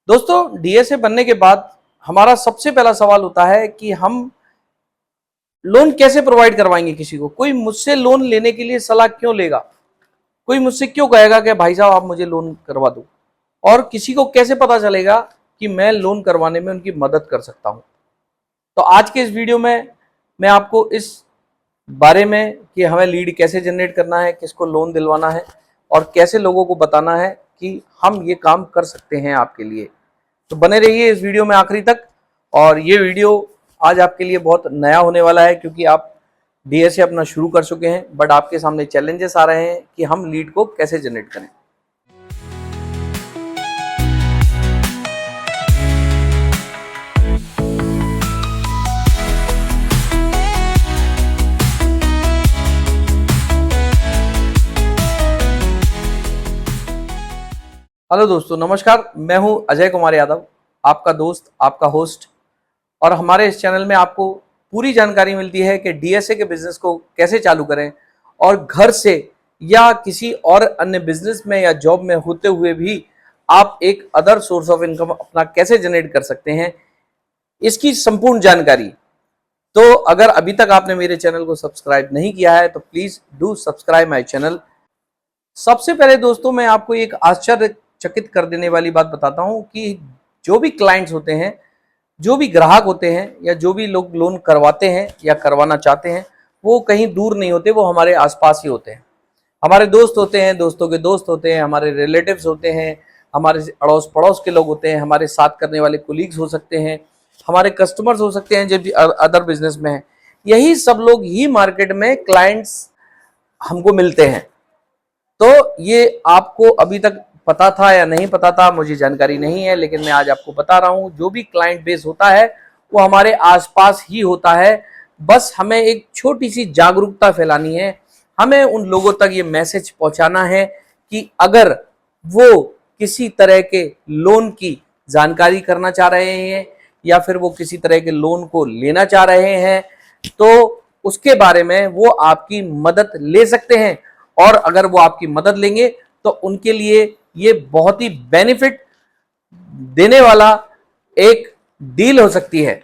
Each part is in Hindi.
दोस्तों डीएसए बनने के बाद हमारा सबसे पहला सवाल होता है कि हम लोन कैसे प्रोवाइड करवाएंगे किसी को। कोई मुझसे लोन लेने के लिए सलाह क्यों लेगा, कोई मुझसे क्यों कहेगा कि भाई साहब आप मुझे लोन करवा दो, और किसी को कैसे पता चलेगा कि मैं लोन करवाने में उनकी मदद कर सकता हूं। तो आज के इस वीडियो में मैं आपको इस बारे में कि हमें लीड कैसे जनरेट करना है, किसको लोन दिलवाना है और कैसे लोगों को बताना है कि हम ये काम कर सकते हैं आपके लिए। तो बने रहिए इस वीडियो में आखिरी तक। और ये वीडियो आज आपके लिए बहुत नया होने वाला है क्योंकि आप डीएसए अपना शुरू कर चुके हैं, बट आपके सामने चैलेंजेस आ रहे हैं कि हम लीड को कैसे जनरेट करें। हेलो दोस्तों, नमस्कार। मैं हूं अजय कुमार यादव, आपका दोस्त, आपका होस्ट। और हमारे इस चैनल में आपको पूरी जानकारी मिलती है कि डीएसए के बिजनेस को कैसे चालू करें और घर से या किसी और अन्य बिजनेस में या जॉब में होते हुए भी आप एक अदर सोर्स ऑफ इनकम अपना कैसे जनरेट कर सकते हैं, इसकी संपूर्ण जानकारी। तो अगर अभी तक आपने मेरे चैनल को सब्सक्राइब नहीं किया है तो please do subscribe my channel. सबसे पहले दोस्तों मैं आपको एक आश्चर्यचकित कर देने वाली बात बताता हूं कि जो भी क्लाइंट्स होते हैं, जो भी ग्राहक होते हैं या जो भी लोग लोन करवाते हैं या करवाना चाहते हैं, वो कहीं दूर नहीं होते, वो हमारे आसपास ही होते हैं। हमारे दोस्त होते हैं, दोस्तों के दोस्त होते हैं, हमारे रिलेटिव्स होते हैं, हमारे अड़ोस पड़ोस के लोग होते हैं, हमारे साथ करने वाले कोलीग्स हो सकते हैं, हमारे कस्टमर्स हो सकते हैं जो भी अदर बिजनेस में हैं। यही सब लोग ही मार्केट में क्लाइंट्स हमको मिलते हैं। तो ये आपको अभी तक पता था या नहीं पता था मुझे जानकारी नहीं है, लेकिन मैं आज आपको बता रहा हूं जो भी क्लाइंट बेस होता है वो हमारे आसपास ही होता है। बस हमें एक छोटी सी जागरूकता फैलानी है, हमें उन लोगों तक ये मैसेज पहुंचाना है कि अगर वो किसी तरह के लोन की जानकारी करना चाह रहे हैं या फिर वो किसी तरह के लोन को लेना चाह रहे हैं तो उसके बारे में वो आपकी मदद ले सकते हैं। और अगर वो आपकी मदद लेंगे तो उनके लिए ये बहुत ही बेनिफिट देने वाला एक डील हो सकती है।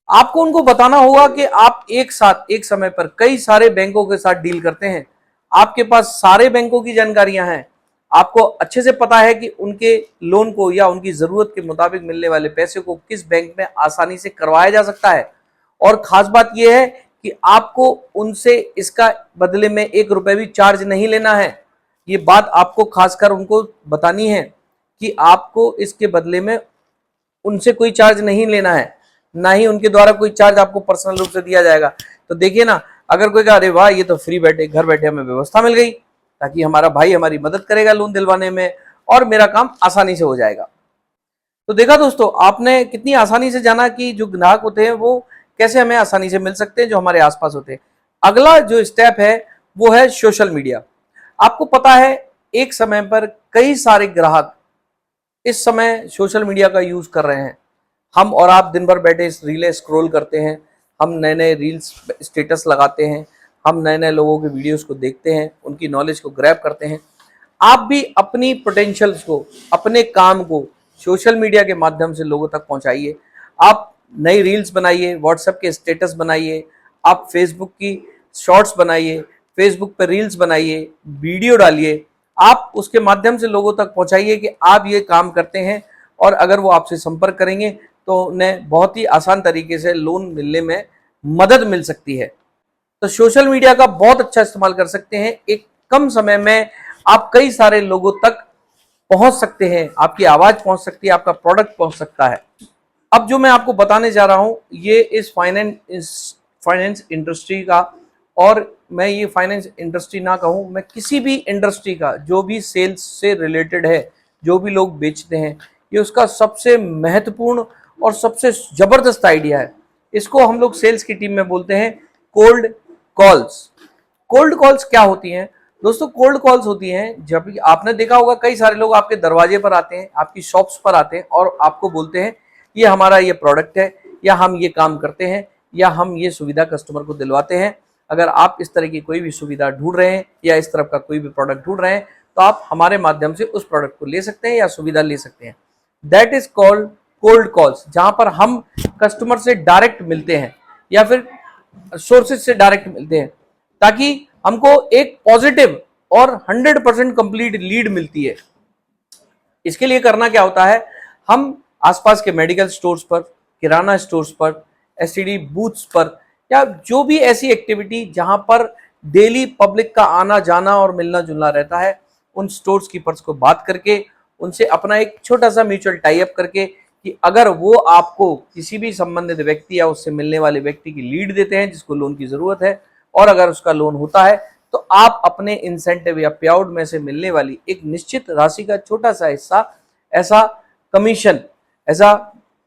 आपको उनको बताना होगा कि आप एक साथ एक समय पर कई सारे बैंकों के साथ डील करते हैं, आपके पास सारे बैंकों की जानकारियां हैं, आपको अच्छे से पता है कि उनके लोन को या उनकी जरूरत के मुताबिक मिलने वाले पैसे को किस बैंक में आसानी से करवाया जा सकता है। और खास बात यह है कि आपको उनसे इसका बदले में 1 रुपए भी चार्ज नहीं लेना है। ये बात आपको खासकर उनको बतानी है कि आपको इसके बदले में उनसे कोई चार्ज नहीं लेना है, ना ही उनके द्वारा कोई चार्ज आपको पर्सनल रूप से दिया जाएगा। तो देखिए ना, अगर कोई कहा अरे वाह ये तो फ्री बैठे घर बैठे हमें व्यवस्था मिल गई, ताकि हमारा भाई हमारी मदद करेगा लोन दिलवाने में और मेरा काम आसानी से हो जाएगा। तो देखा दोस्तों, आपने कितनी आसानी से जाना कि जो ग्राहक होते हैं वो कैसे हमें आसानी से मिल सकते हैं जो हमारे आसपास होते हैं। अगला जो स्टेप है वो है सोशल मीडिया। आपको पता है एक समय पर कई सारे ग्राहक इस समय सोशल मीडिया का यूज कर रहे हैं। हम और आप दिन भर बैठे रीलें स्क्रॉल करते हैं, हम नए नए रील्स स्टेटस लगाते हैं, हम नए नए लोगों के वीडियोस को देखते हैं, उनकी नॉलेज को ग्रैब करते हैं। आप भी अपनी पोटेंशियल्स को, अपने काम को सोशल मीडिया के माध्यम से लोगों तक पहुंचाइए। आप नई रील्स बनाइए, व्हाट्सएप के स्टेटस बनाइए, आप फेसबुक की शॉर्ट्स बनाइए, फेसबुक पर रील्स बनाइए, वीडियो डालिए। आप उसके माध्यम से लोगों तक पहुंचाइए कि आप ये काम करते हैं, और अगर वो आपसे संपर्क करेंगे तो उन्हें बहुत ही आसान तरीके से लोन मिलने में मदद मिल सकती है। तो सोशल मीडिया का बहुत अच्छा इस्तेमाल कर सकते हैं। एक कम समय में आप कई सारे लोगों तक पहुंच सकते हैं, आपकी आवाज पहुंच सकती है, आपका प्रोडक्ट पहुंच सकता है। अब जो मैं आपको बताने जा रहा हूं ये इस फाइनेंस इंडस्ट्री का, और मैं ये फाइनेंस इंडस्ट्री ना कहूं, मैं किसी भी इंडस्ट्री का जो भी सेल्स से रिलेटेड है, जो भी लोग बेचते हैं, ये उसका सबसे महत्वपूर्ण और सबसे जबरदस्त आइडिया है। इसको हम लोग सेल्स की टीम में बोलते हैं कोल्ड कॉल्स। कोल्ड कॉल्स क्या होती हैं दोस्तों? कोल्ड कॉल्स होती हैं जब आपने देखा होगा कई सारे लोग आपके दरवाजे पर आते हैं, आपकी शॉप्स पर आते हैं और आपको बोलते हैं ये हमारा ये प्रोडक्ट है, या हम ये काम करते हैं, या हम ये सुविधा कस्टमर को दिलवाते हैं। अगर आप इस तरह की कोई भी सुविधा ढूंढ रहे हैं या इस तरफ का कोई भी प्रोडक्ट ढूंढ रहे हैं तो आप हमारे माध्यम से उस प्रोडक्ट को ले सकते हैं या सुविधा ले सकते हैं। That is called cold calls, जहां पर हम कस्टमर से डायरेक्ट मिलते हैं या फिर सोर्सेज से डायरेक्ट मिलते हैं, ताकि हमको एक पॉजिटिव और 100% कंप्लीट लीड मिलती है। इसके लिए करना क्या होता है, हम आसपास के मेडिकल स्टोर्स पर, किराना स्टोर्स पर, एसटीडी बूथ्स पर, या जो भी ऐसी एक्टिविटी जहां पर डेली पब्लिक का आना जाना और मिलना जुलना रहता है, उन स्टोर्स कीपर्स को बात करके उनसे अपना एक छोटा सा म्यूचुअल टाई अप करके कि अगर वो आपको किसी भी संबंधित व्यक्ति या उससे मिलने वाले व्यक्ति की लीड देते हैं जिसको लोन की जरूरत है, और अगर उसका लोन होता है तो आप अपने इंसेंटिव या पे आउट में से मिलने वाली एक निश्चित राशि का छोटा सा हिस्सा ऐसा कमीशन, ऐसा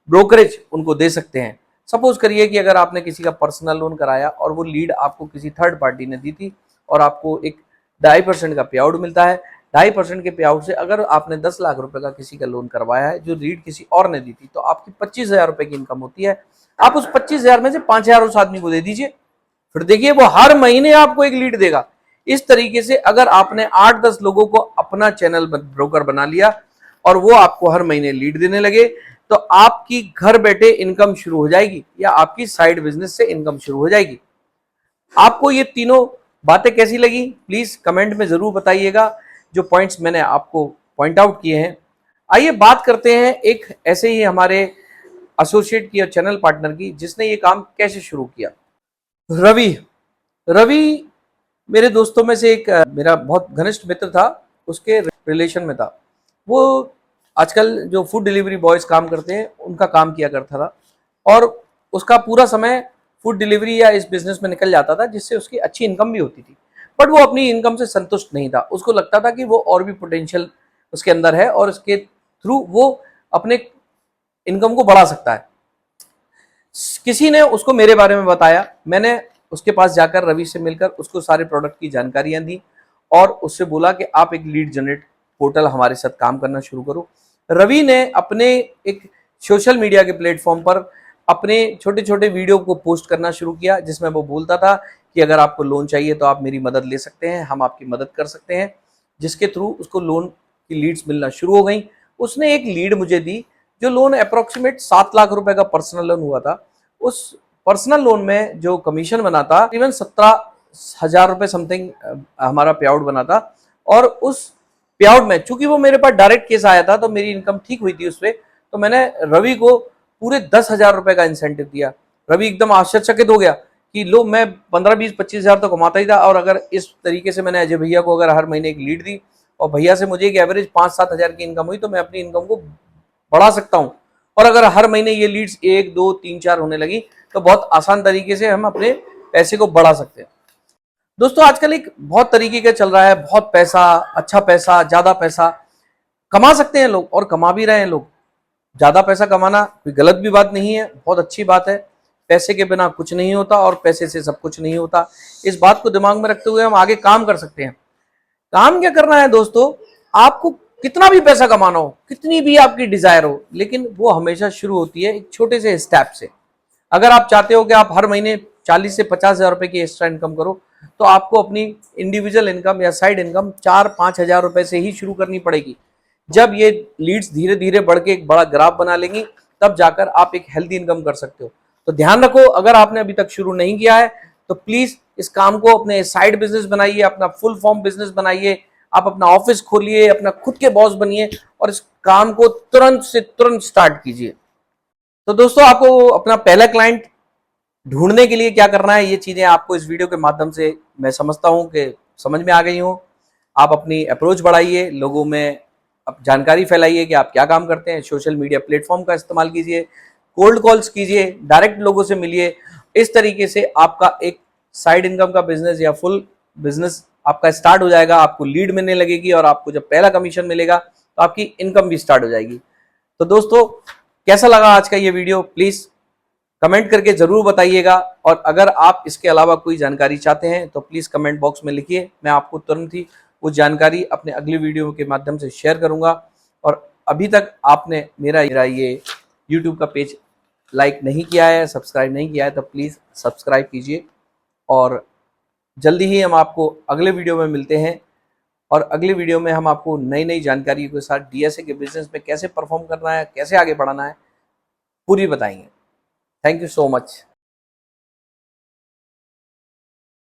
ब्रोकरेज उनको दे सकते हैं। सपोज करिए कि अगर आपने किसी का पर्सनल लोन कराया और वो लीड आपको किसी थर्ड पार्टी ने दी थी और आपको एक 2.5% का पे आउट मिलता है। 2.5% के पे आउट से अगर आपने 10 लाख रुपए का किसी का लोन करवाया है जो लीड किसी और ने दी थी, तो आपकी 25,000 रुपए की इनकम होती है। आप उस 25,000 में से 5,000 उस आदमी को दे दीजिए, फिर देखिए वो हर महीने आपको एक लीड देगा। इस तरीके से अगर आपने 8-10 लोगों को अपना चैनल ब्रोकर बना लिया और वो आपको हर महीने लीड देने लगे, तो आपकी घर बैठे इनकम शुरू हो जाएगी या आपकी साइड बिजनेस से इनकम शुरू हो जाएगी। आपको ये तीनों बातें कैसी लगी प्लीज कमेंट में जरूर बताइएगा, जो पॉइंट्स मैंने आपको पॉइंट आउट किए हैं। आइए बात करते हैं एक ऐसे ही हमारे एसोसिएट की और चैनल पार्टनर की, जिसने ये काम कैसे शुरू किया। रवि मेरे दोस्तों में से एक मेरा बहुत घनिष्ठ मित्र था, उसके रिलेशन में था। वो आजकल जो फूड डिलीवरी बॉयज काम करते हैं उनका काम किया करता था, और उसका पूरा समय फूड डिलीवरी या इस बिजनेस में निकल जाता था, जिससे उसकी अच्छी इनकम भी होती थी। बट वो अपनी इनकम से संतुष्ट नहीं था, उसको लगता था कि वो और भी पोटेंशियल उसके अंदर है और उसके थ्रू वो अपने इनकम को बढ़ा सकता है। किसी ने उसको मेरे बारे में बताया, मैंने उसके पास जाकर रवि से मिलकर उसको सारे प्रोडक्ट की जानकारियां दी और उससे बोला कि आप एक लीड जनरेट पोर्टल हमारे साथ काम करना शुरू करो। रवि ने अपने एक सोशल मीडिया के प्लेटफॉर्म पर अपने छोटे छोटे वीडियो को पोस्ट करना शुरू किया, जिसमें वो बोलता था कि अगर आपको लोन चाहिए तो आप मेरी मदद ले सकते हैं, हम आपकी मदद कर सकते हैं, जिसके थ्रू उसको लोन की लीड्स मिलना शुरू हो गई। उसने एक लीड मुझे दी जो लोन अप्रोक्सीमेट 7 लाख रुपए का पर्सनल लोन हुआ था। उस पर्सनल लोन में जो कमीशन बना था इवन 17,000 रुपए समथिंग हमारा पे आउट बना था। और उस पे आउट में चूंकि वो मेरे पास डायरेक्ट केस आया था तो मेरी इनकम ठीक हुई थी उसपे, तो मैंने रवि को पूरे 10,000 रुपए का इंसेंटिव दिया। रवि एकदम आश्चर्यचकित हो गया कि लो मैं 15-20-25,000 तो कमाता ही था, और अगर इस तरीके से मैंने अजय भैया को अगर हर महीने एक लीड दी और भैया से मुझे एक एवरेज 5-7 हज़ार की इनकम हुई, तो मैं अपनी इनकम को बढ़ा सकता हूँ। और अगर हर महीने ये लीड्स 1, 2, 3, 4 होने लगी तो बहुत आसान तरीके से हम अपने पैसे को बढ़ा सकते हैं। दोस्तों आजकल एक बहुत तरीके का चल रहा है, बहुत पैसा, अच्छा पैसा, ज्यादा पैसा कमा सकते हैं लोग और कमा भी रहे हैं लोग। ज्यादा पैसा कमाना कोई गलत भी बात नहीं है, बहुत अच्छी बात है। पैसे के बिना कुछ नहीं होता और पैसे से सब कुछ नहीं होता। इस बात को दिमाग में रखते हुए हम आगे काम कर सकते हैं। काम क्या करना है दोस्तों, आपको कितना भी पैसा कमाना हो, कितनी भी आपकी डिजायर हो, लेकिन वो हमेशा शुरू होती है एक छोटे से स्टेप से। अगर आप चाहते हो कि आप हर महीने 40 से 50,000 रुपए की एक्स्ट्रा इनकम करो, तो आपको अपनी इंडिविजुअल इनकम या साइड इनकम 4-5 हज़ार रुपए से ही शुरू करनी पड़ेगी। जब ये लीड्स धीरे धीरे बढ़ के एक बड़ा ग्राफ बना लेंगी, तब जाकर आप एक हेल्दी इनकम कर सकते हो। तो ध्यान रखो, अगर आपने अभी तक शुरू नहीं किया है तो प्लीज इस काम को अपने साइड बिजनेस बनाइए, अपना फुल फॉर्म बिजनेस बनाइए। आप अपना ऑफिस खोलिए, अपना खुद के बॉस बनिए और इस काम को तुरंत से तुरंत स्टार्ट कीजिए। तो दोस्तों आपको अपना पहला क्लाइंट ढूंढने के लिए क्या करना है, ये चीजें आपको इस वीडियो के माध्यम से मैं समझता हूं कि समझ में आ गई हो। आप अपनी अप्रोच बढ़ाइए, लोगों में अब जानकारी फैलाइए कि आप क्या काम करते हैं। सोशल मीडिया प्लेटफॉर्म का इस्तेमाल कीजिए, कोल्ड कॉल्स कीजिए, डायरेक्ट लोगों से मिलिए। इस तरीके से आपका एक साइड इनकम का बिजनेस या फुल बिजनेस आपका स्टार्ट हो जाएगा। आपको लीड मिलने लगेगी और आपको जब पहला कमीशन मिलेगा तो आपकी इनकम भी स्टार्ट हो जाएगी। तो दोस्तों कैसा लगा आज का ये वीडियो, प्लीज कमेंट करके जरूर बताइएगा। और अगर आप इसके अलावा कोई जानकारी चाहते हैं तो प्लीज कमेंट बॉक्स में लिखिए, मैं आपको तुरंत ही वो जानकारी अपने अगले वीडियो के माध्यम से शेयर करूंगा। और अभी तक आपने मेरा ये यूट्यूब का पेज लाइक नहीं किया है, सब्सक्राइब नहीं किया है, तो प्लीज सब्सक्राइब कीजिए। और जल्दी ही हम आपको अगले वीडियो में मिलते हैं। और अगली वीडियो में हम आपको नई नई जानकारियों के साथ डीएसए के बिजनेस में कैसे परफॉर्म करना है, कैसे आगे बढ़ाना है, पूरी बताएंगे। Thank you so much.